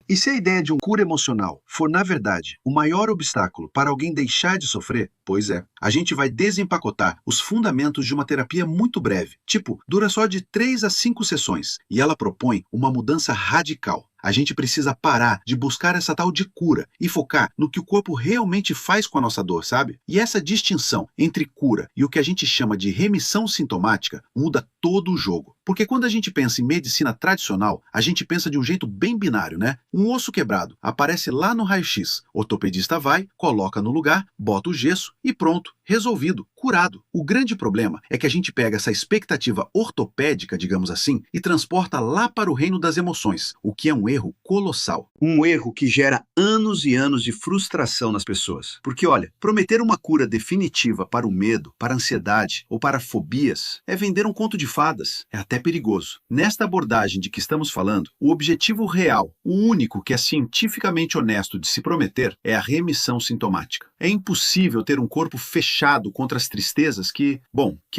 E se a ideia de um cura emocional for, na verdade, o maior obstáculo para alguém deixar de sofrer? Pois é, a gente vai desempacotar os fundamentos de uma terapia muito breve, tipo, dura só de 3 a 5 sessões, e ela propõe uma mudança radical. A gente precisa parar de buscar essa tal de cura e focar no que o corpo realmente faz com a nossa dor, sabe? E essa distinção entre cura e o que a gente chama de remissão sintomática muda todo o jogo. Porque quando a gente pensa em medicina tradicional, a gente pensa de um jeito bem binário, né? Um osso quebrado aparece lá no raio-x, o ortopedista vai, coloca no lugar, bota o gesso e pronto, resolvido, curado. O grande problema é que a gente pega essa expectativa ortopédica, digamos assim, e transporta lá para o reino das emoções, o que é um erro colossal. Um erro que gera anos e anos de frustração nas pessoas. Porque, olha, prometer uma cura definitiva para o medo, para a ansiedade ou para fobias é vender um conto de fadas. É até perigoso. Nesta abordagem de que estamos falando, o objetivo real, o único que é cientificamente honesto de se prometer, é a remissão sintomática. É impossível ter um corpo fechado contra as tristezas que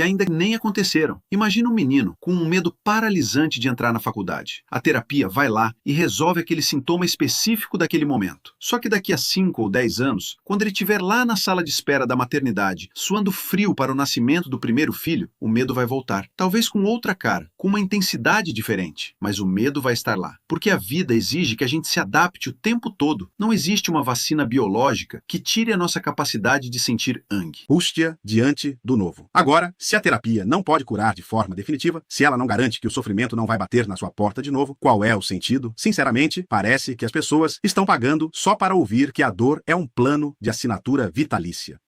ainda nem aconteceram. Imagina um menino com um medo paralisante de entrar na faculdade. A terapia vai lá e resolve aquele sintoma específico daquele momento. Só que daqui a 5 ou 10 anos, quando ele estiver lá na sala de espera da maternidade, suando frio para o nascimento do primeiro filho, o medo vai voltar. Talvez com outra cara, com uma intensidade diferente, mas o medo vai estar lá. Porque a vida exige que a gente se adapte o tempo todo. Não existe uma vacina biológica que tire a nossa capacidade de sentir angst. Angústia diante do novo. Agora, se a terapia não pode curar de forma definitiva, se ela não garante que o sofrimento não vai bater na sua porta de novo, qual é o sentido? Sinceramente, parece que as pessoas estão pagando só para ouvir que a dor é um plano de assinatura vitalícia.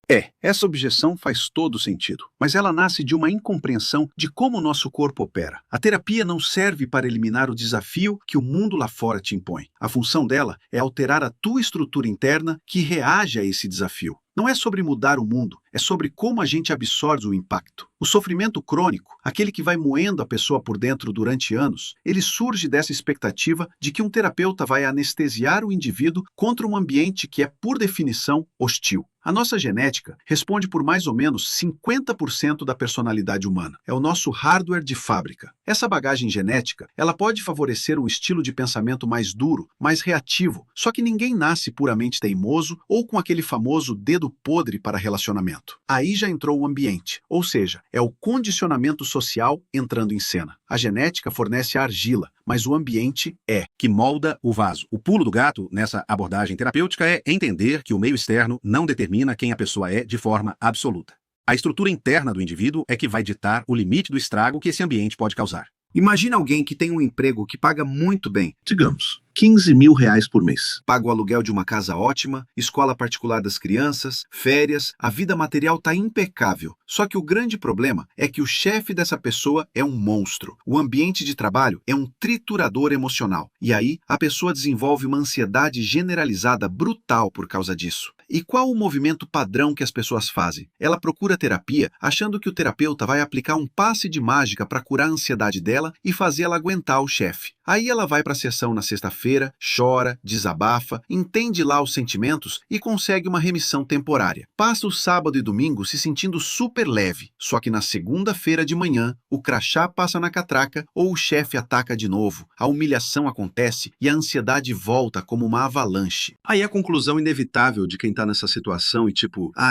Essa objeção faz todo sentido, mas ela nasce de uma incompreensão de como o nosso corpo opera. A terapia não serve para eliminar o desafio que o mundo lá fora te impõe. A função dela é alterar a tua estrutura interna que reage a esse desafio. Não é sobre mudar o mundo, é sobre como a gente absorve o impacto. O sofrimento crônico, aquele que vai moendo a pessoa por dentro durante anos, ele surge dessa expectativa de que um terapeuta vai anestesiar o indivíduo contra um ambiente que é, por definição, hostil. A nossa genética responde por mais ou menos 50% da personalidade humana. É o nosso hardware de fábrica. Essa bagagem genética, ela pode favorecer um estilo de pensamento mais duro, mais reativo, só que ninguém nasce puramente teimoso ou com aquele famoso dedo podre para relacionamento. Aí já entrou o ambiente, ou seja, é o condicionamento social entrando em cena. A genética fornece a argila, mas o ambiente que molda o vaso. O pulo do gato nessa abordagem terapêutica é entender que o meio externo não determina quem a pessoa é de forma absoluta. A estrutura interna do indivíduo é que vai ditar o limite do estrago que esse ambiente pode causar. Imagina alguém que tem um emprego que paga muito bem, digamos, R$ 15.000 por mês. Paga o aluguel de uma casa ótima, escola particular das crianças, férias, a vida material está impecável. Só que o grande problema é que o chefe dessa pessoa é um monstro. O ambiente de trabalho é um triturador emocional. E aí, a pessoa desenvolve uma ansiedade generalizada brutal por causa disso. E qual o movimento padrão que as pessoas fazem? Ela procura terapia achando que o terapeuta vai aplicar um passe de mágica para curar a ansiedade dela e fazer ela aguentar o chefe. Aí ela vai para a sessão na sexta-feira, chora, desabafa, entende lá os sentimentos e consegue uma remissão temporária. Passa o sábado e domingo se sentindo super leve, só que na segunda-feira de manhã, o crachá passa na catraca ou o chefe ataca de novo, a humilhação acontece e a ansiedade volta como uma avalanche. Aí a conclusão inevitável de quem está nessa situação e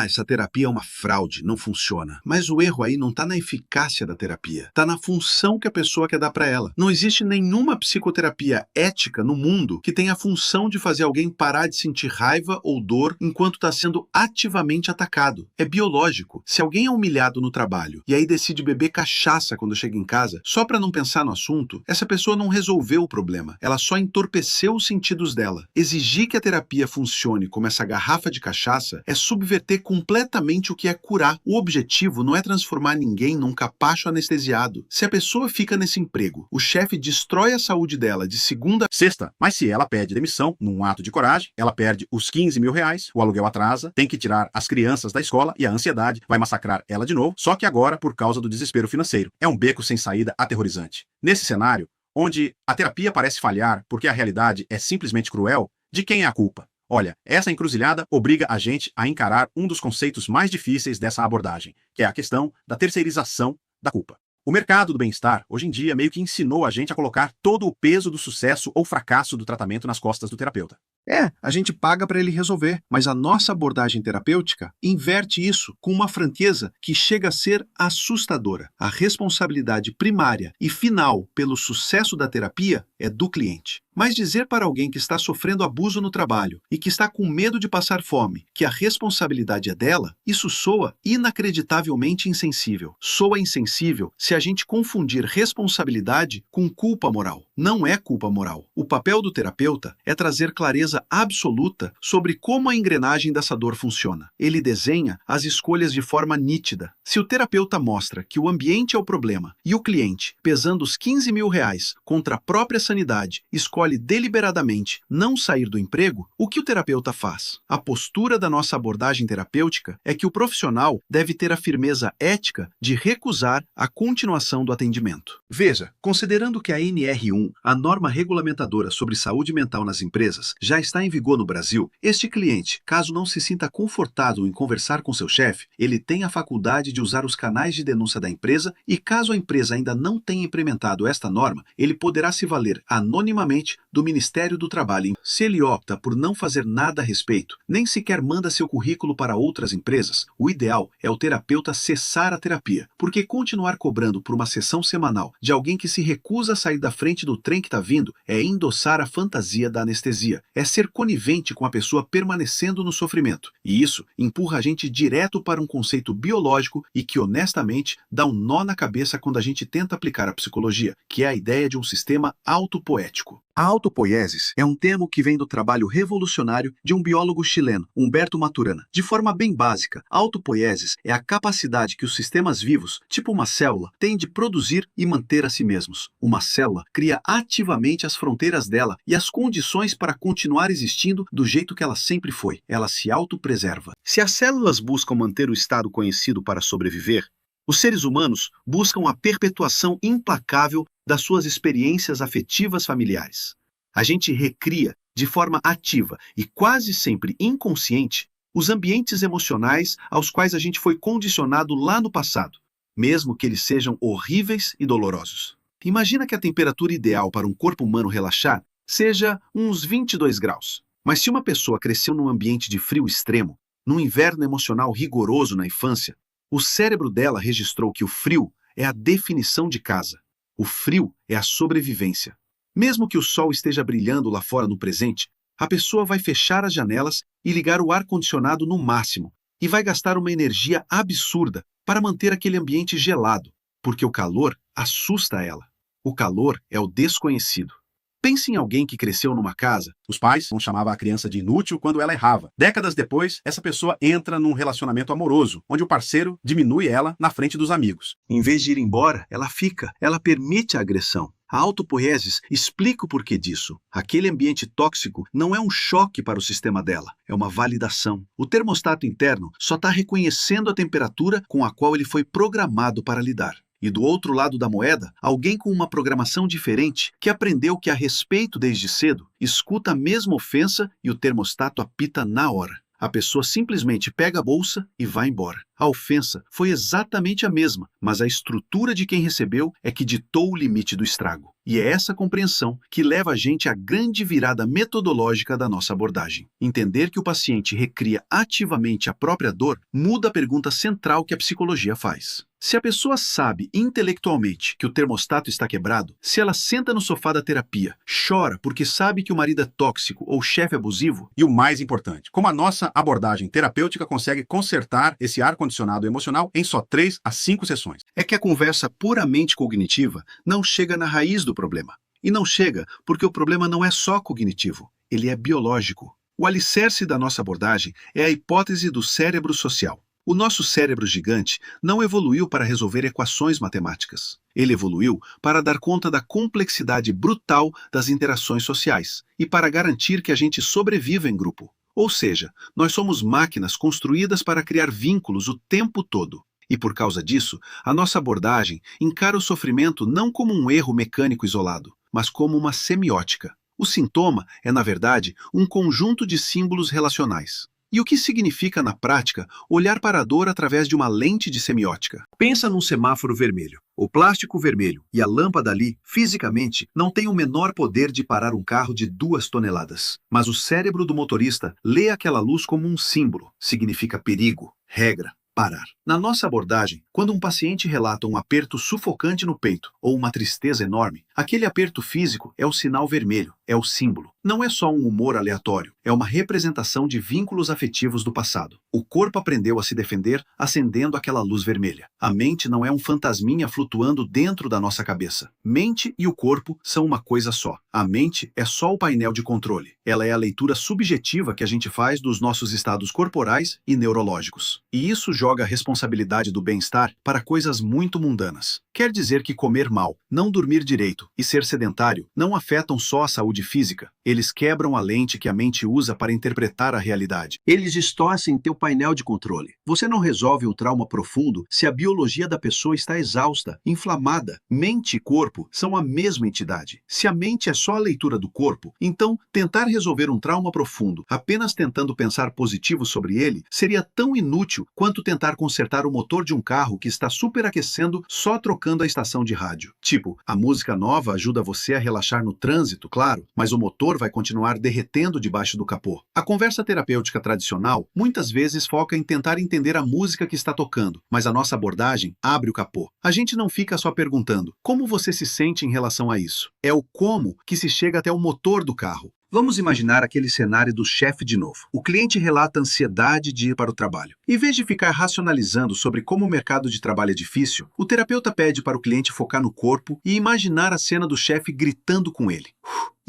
essa terapia é uma fraude, não funciona. Mas o erro aí não está na eficácia da terapia, está na função que a pessoa quer dar para ela. Não existe nenhuma psicoterapia ética no mundo que tenha a função de fazer alguém parar de sentir raiva ou dor enquanto está sendo ativamente atacado. É biológico. Se alguém é humilhado no trabalho e aí decide beber cachaça quando chega em casa, só para não pensar no assunto, essa pessoa não resolveu o problema. Ela só entorpeceu os sentidos dela. Exigir que a terapia funcione como essa garrafa de cachaça é subverter completamente o que é curar. O objetivo não é transformar ninguém num capacho anestesiado. Se a pessoa fica nesse emprego, o chefe destrói a saúde dela de segunda a sexta, mas se ela pede demissão, num ato de coragem, ela perde os R$ 15.000, o aluguel atrasa, tem que tirar as crianças da escola e a ansiedade vai massacrar ela de novo, só que agora por causa do desespero financeiro. É um beco sem saída aterrorizante. Nesse cenário, onde a terapia parece falhar porque a realidade é simplesmente cruel, de quem é a culpa? Olha, essa encruzilhada obriga a gente a encarar um dos conceitos mais difíceis dessa abordagem, que é a questão da terceirização da culpa. O mercado do bem-estar, hoje em dia, meio que ensinou a gente a colocar todo o peso do sucesso ou fracasso do tratamento nas costas do terapeuta. A gente paga para ele resolver, mas a nossa abordagem terapêutica inverte isso com uma franqueza que chega a ser assustadora. A responsabilidade primária e final pelo sucesso da terapia é do cliente. Mas dizer para alguém que está sofrendo abuso no trabalho e que está com medo de passar fome que a responsabilidade é dela, isso soa inacreditavelmente insensível. Soa insensível se a gente confundir responsabilidade com culpa moral. Não é culpa moral. O papel do terapeuta é trazer clareza absoluta sobre como a engrenagem dessa dor funciona. Ele desenha as escolhas de forma nítida. Se o terapeuta mostra que o ambiente é o problema e o cliente, pesando os 15 mil reais contra a própria sanidade, escolhe deliberadamente não sair do emprego, o que o terapeuta faz? A postura da nossa abordagem terapêutica é que o profissional deve ter a firmeza ética de recusar a continuação do atendimento. Veja, considerando que a NR1, a norma regulamentadora sobre saúde mental nas empresas, já está em vigor no Brasil, este cliente, caso não se sinta confortável em conversar com seu chefe, ele tem a faculdade de usar os canais de denúncia da empresa e, caso a empresa ainda não tenha implementado esta norma, ele poderá se valer anonimamente do Ministério do Trabalho. Se ele opta por não fazer nada a respeito, nem sequer manda seu currículo para outras empresas, o ideal é o terapeuta cessar a terapia, porque continuar cobrando por uma sessão semanal de alguém que se recusa a sair da frente do trem que está vindo é endossar a fantasia da anestesia, é ser conivente com a pessoa permanecendo no sofrimento. E isso empurra a gente direto para um conceito biológico e que honestamente dá um nó na cabeça quando a gente tenta aplicar a psicologia, que é a ideia de um sistema autopoético. A autopoiesis é um termo que vem do trabalho revolucionário de um biólogo chileno, Humberto Maturana. De forma bem básica, a autopoiesis é a capacidade que os sistemas vivos, tipo uma célula, têm de produzir e manter a si mesmos. Uma célula cria ativamente as fronteiras dela e as condições para continuar existindo do jeito que ela sempre foi. Ela se autopreserva. Se as células buscam manter o estado conhecido para sobreviver, os seres humanos buscam a perpetuação implacável das suas experiências afetivas familiares. A gente recria, de forma ativa e quase sempre inconsciente, os ambientes emocionais aos quais a gente foi condicionado lá no passado, mesmo que eles sejam horríveis e dolorosos. Imagina que a temperatura ideal para um corpo humano relaxar seja uns 22 graus. Mas se uma pessoa cresceu num ambiente de frio extremo, num inverno emocional rigoroso na infância, o cérebro dela registrou que o frio é a definição de casa. O frio é a sobrevivência. Mesmo que o sol esteja brilhando lá fora no presente, a pessoa vai fechar as janelas e ligar o ar-condicionado no máximo e vai gastar uma energia absurda para manter aquele ambiente gelado, porque o calor assusta ela. O calor é o desconhecido. Pense em alguém que cresceu numa casa. Os pais não chamavam a criança de inútil quando ela errava. Décadas depois, essa pessoa entra num relacionamento amoroso, onde o parceiro diminui ela na frente dos amigos. Em vez de ir embora, ela fica. Ela permite a agressão. A autopoiesis explica o porquê disso. Aquele ambiente tóxico não é um choque para o sistema dela, é uma validação. O termostato interno só está reconhecendo a temperatura com a qual ele foi programado para lidar. E do outro lado da moeda, alguém com uma programação diferente, que aprendeu que a respeito desde cedo, escuta a mesma ofensa e o termostato apita na hora. A pessoa simplesmente pega a bolsa e vai embora. A ofensa foi exatamente a mesma, mas a estrutura de quem recebeu é que ditou o limite do estrago. E é essa compreensão que leva a gente à grande virada metodológica da nossa abordagem. Entender que o paciente recria ativamente a própria dor muda a pergunta central que a psicologia faz. Se a pessoa sabe intelectualmente que o termostato está quebrado, se ela senta no sofá da terapia, chora porque sabe que o marido é tóxico ou o chefe abusivo, E o mais importante, como a nossa abordagem terapêutica consegue consertar esse ar-condicionado emocional em só 3 a 5 sessões. é que a conversa puramente cognitiva não chega na raiz do problema. E não chega porque o problema não é só cognitivo, ele é biológico. O alicerce da nossa abordagem é a hipótese do cérebro social. O nosso cérebro gigante não evoluiu para resolver equações matemáticas. Ele evoluiu para dar conta da complexidade brutal das interações sociais e para garantir que a gente sobreviva em grupo. Ou seja, nós somos máquinas construídas para criar vínculos o tempo todo. E por causa disso, a nossa abordagem encara o sofrimento não como um erro mecânico isolado, mas como uma semiótica. O sintoma é, na verdade, um conjunto de símbolos relacionais. E o que significa, na prática, olhar para a dor através de uma lente de semiótica? Pensa num semáforo vermelho. O plástico vermelho e a lâmpada ali, fisicamente, não têm o menor poder de parar um carro de 2 toneladas. Mas o cérebro do motorista lê aquela luz como um símbolo. Significa perigo, regra, parar. Na nossa abordagem, quando um paciente relata um aperto sufocante no peito ou uma tristeza enorme, aquele aperto físico é o sinal vermelho, é o símbolo. Não é só um humor aleatório, é uma representação de vínculos afetivos do passado. O corpo aprendeu a se defender acendendo aquela luz vermelha. A mente não é um fantasminha flutuando dentro da nossa cabeça. Mente e o corpo são uma coisa só. A mente é só o painel de controle. Ela é a leitura subjetiva que a gente faz dos nossos estados corporais e neurológicos. E isso joga a responsabilidade do bem-estar para coisas muito mundanas. Quer dizer que comer mal, não dormir direito e ser sedentário não afetam só a saúde física. Eles quebram a lente que a mente usa para interpretar a realidade. Eles distorcem teu painel de controle. Você não resolve um trauma profundo se a biologia da pessoa está exausta, inflamada. Mente e corpo são a mesma entidade. Se a mente é só a leitura do corpo, então tentar resolver um trauma profundo apenas tentando pensar positivo sobre ele seria tão inútil quanto tentar consertar o motor de um carro que está superaquecendo só trocando a estação de rádio. Tipo, a música nova ajuda você a relaxar no trânsito, claro, mas o motor vai continuar derretendo debaixo do capô. A conversa terapêutica tradicional muitas vezes foca em tentar entender a música que está tocando, mas a nossa abordagem abre o capô. A gente não fica só perguntando como você se sente em relação a isso. É o como que se chega até o motor do carro. Vamos imaginar aquele cenário do chefe de novo. O cliente relata a ansiedade de ir para o trabalho. Em vez de ficar racionalizando sobre como o mercado de trabalho é difícil, o terapeuta pede para o cliente focar no corpo e imaginar a cena do chefe gritando com ele.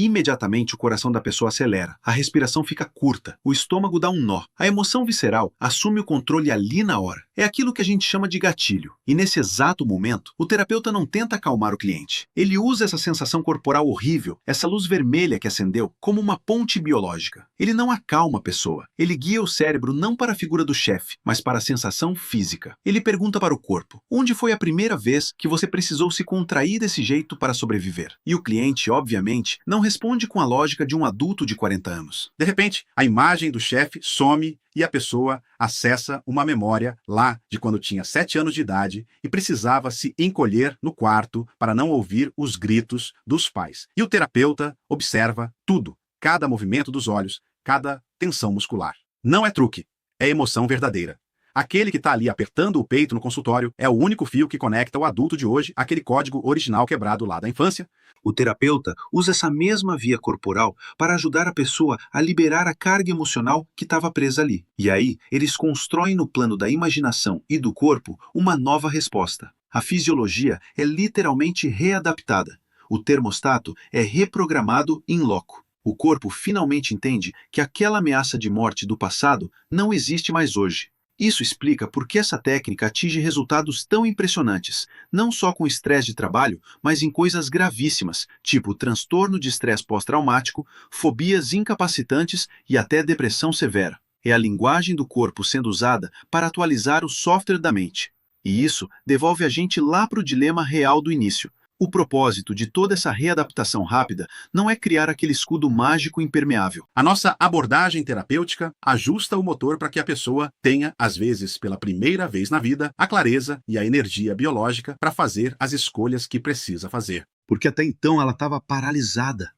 Imediatamente o coração da pessoa acelera, a respiração fica curta, o estômago dá um nó. A emoção visceral assume o controle ali na hora. É aquilo que a gente chama de gatilho. E nesse exato momento, o terapeuta não tenta acalmar o cliente. Ele usa essa sensação corporal horrível, essa luz vermelha que acendeu, como uma ponte biológica. Ele não acalma a pessoa. Ele guia o cérebro não para a figura do chefe, mas para a sensação física. Ele pergunta para o corpo: onde foi a primeira vez que você precisou se contrair desse jeito para sobreviver? E o cliente, obviamente, não responde com a lógica de um adulto de 40 anos. De repente, a imagem do chefe some e a pessoa acessa uma memória lá de quando tinha 7 anos de idade e precisava se encolher no quarto para não ouvir os gritos dos pais. E o terapeuta observa tudo, cada movimento dos olhos, cada tensão muscular. Não é truque, é emoção verdadeira. Aquele que está ali apertando o peito no consultório é o único fio que conecta o adulto de hoje àquele código original quebrado lá da infância. O terapeuta usa essa mesma via corporal para ajudar a pessoa a liberar a carga emocional que estava presa ali. E aí, eles constroem no plano da imaginação e do corpo uma nova resposta. A fisiologia é literalmente readaptada. O termostato é reprogramado in loco. O corpo finalmente entende que aquela ameaça de morte do passado não existe mais hoje. Isso explica por que essa técnica atinge resultados tão impressionantes, não só com estresse de trabalho, mas em coisas gravíssimas, tipo transtorno de estresse pós-traumático, fobias incapacitantes e até depressão severa. É a linguagem do corpo sendo usada para atualizar o software da mente. E isso devolve a gente lá para o dilema real do início. O propósito de toda essa readaptação rápida não é criar aquele escudo mágico impermeável. A nossa abordagem terapêutica ajusta o motor para que a pessoa tenha, às vezes pela primeira vez na vida, a clareza e a energia biológica para fazer as escolhas que precisa fazer. Porque até então ela estava paralisada.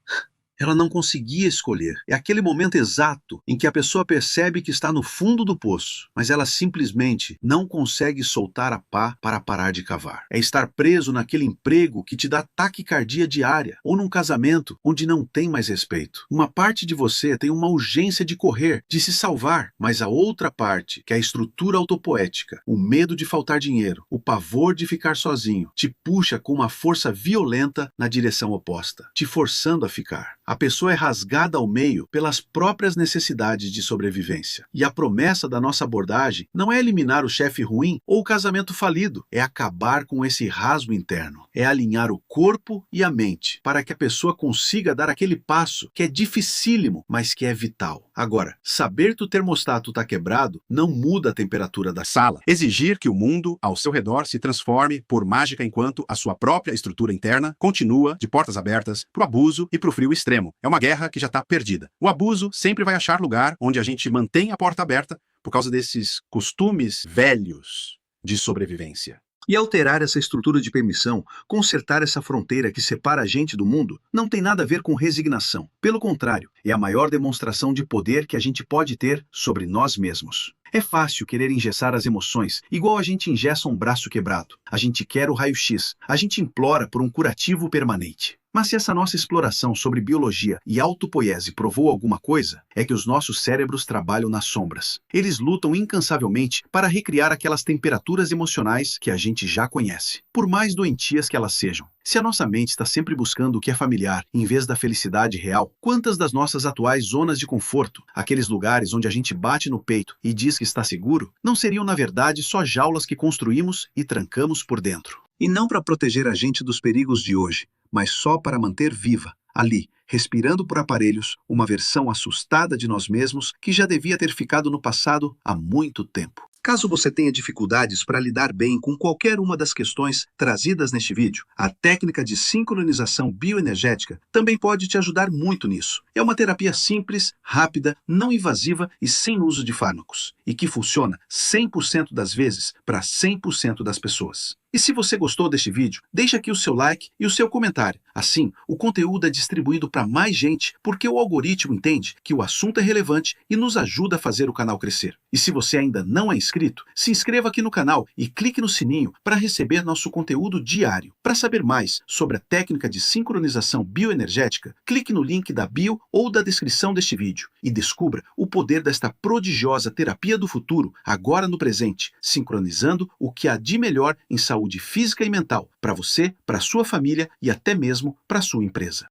Ela não conseguia escolher. É aquele momento exato em que a pessoa percebe que está no fundo do poço, mas ela simplesmente não consegue soltar a pá para parar de cavar. É estar preso naquele emprego que te dá taquicardia diária, ou num casamento onde não tem mais respeito. Uma parte de você tem uma urgência de correr, de se salvar, mas a outra parte, que é a estrutura autopoética, o medo de faltar dinheiro, o pavor de ficar sozinho, te puxa com uma força violenta na direção oposta, te forçando a ficar. A pessoa é rasgada ao meio pelas próprias necessidades de sobrevivência. E a promessa da nossa abordagem não é eliminar o chefe ruim ou o casamento falido, é acabar com esse rasgo interno. É alinhar o corpo e a mente para que a pessoa consiga dar aquele passo que é dificílimo, mas que é vital. Agora, saber que o termostato está quebrado não muda a temperatura da Sala. Exigir que o mundo ao seu redor se transforme por mágica enquanto a sua própria estrutura interna continua de portas abertas para o abuso e para o frio extremo. É uma guerra que já está perdida. O abuso sempre vai achar lugar onde a gente mantém a porta aberta por causa desses costumes velhos de sobrevivência. E alterar essa estrutura de permissão, consertar essa fronteira que separa a gente do mundo, não tem nada a ver com resignação. Pelo contrário, é a maior demonstração de poder que a gente pode ter sobre nós mesmos. É fácil querer engessar as emoções, igual a gente engessa um braço quebrado. A gente quer o raio-x, a gente implora por um curativo permanente. Mas se essa nossa exploração sobre biologia e autopoiese provou alguma coisa, é que os nossos cérebros trabalham nas sombras. Eles lutam incansavelmente para recriar aquelas temperaturas emocionais que a gente já conhece, por mais doentias que elas sejam. Se a nossa mente está sempre buscando o que é familiar, em vez da felicidade real, quantas das nossas atuais zonas de conforto, aqueles lugares onde a gente bate no peito e diz que está seguro, não seriam na verdade só jaulas que construímos e trancamos por dentro? E não para proteger a gente dos perigos de hoje, mas só para manter viva, ali, respirando por aparelhos, uma versão assustada de nós mesmos que já devia ter ficado no passado há muito tempo. Caso você tenha dificuldades para lidar bem com qualquer uma das questões trazidas neste vídeo, a técnica de sincronização bioenergética também pode te ajudar muito nisso. É uma terapia simples, rápida, não invasiva e sem uso de fármacos, e que funciona 100% das vezes para 100% das pessoas. E se você gostou deste vídeo, deixe aqui o seu like e o seu comentário. Assim, o conteúdo é distribuído para mais gente porque o algoritmo entende que o assunto é relevante e nos ajuda a fazer o canal crescer. E se você ainda não é inscrito, se inscreva aqui no canal e clique no sininho para receber nosso conteúdo diário. Para saber mais sobre a técnica de sincronização bioenergética, clique no link da bio ou da descrição deste vídeo e descubra o poder desta prodigiosa terapia do futuro agora no presente, sincronizando o que há de melhor em saúde física e mental para você, para sua família e até mesmo para sua empresa.